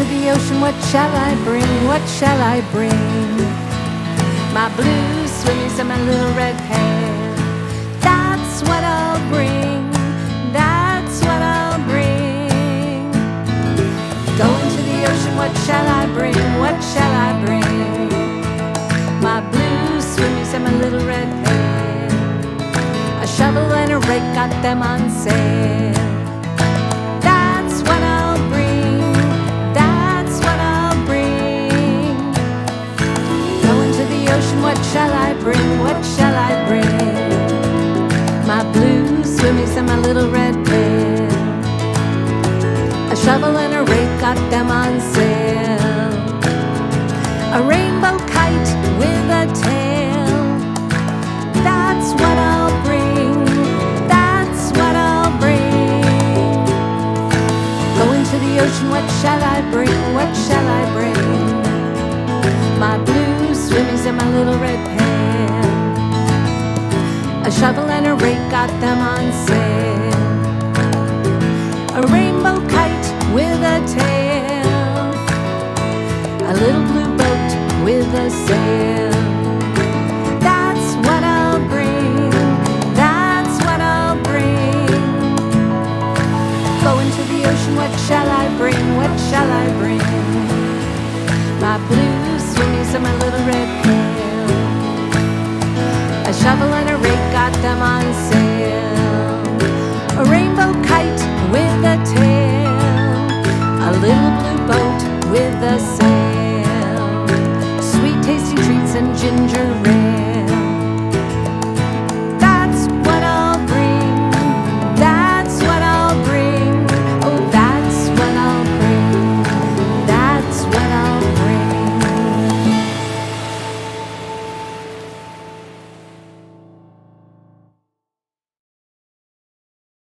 the ocean, what shall I bring? What shall I bring? My blue swimmies and my little red pail. That's what I'll bring. That's what I'll bring. Going to the ocean, what shall I bring? What shall I bring? My blue swimmies and my little red pail. A shovel and a rake, got them on sale. That's what I'll bring. That's what I'll bring. Going to the ocean, what shall I bring? What shall I bring? My blue swimmies and my little red pail. A shovel and a rake, got them on sale. A rainbow kite with a tail. That's what I'll bring. That's what I'll bring. Going to the ocean, what shall I bring? What shall I bring? My blue swimmies and my little red pail. A shovel and a rake, got them on sale.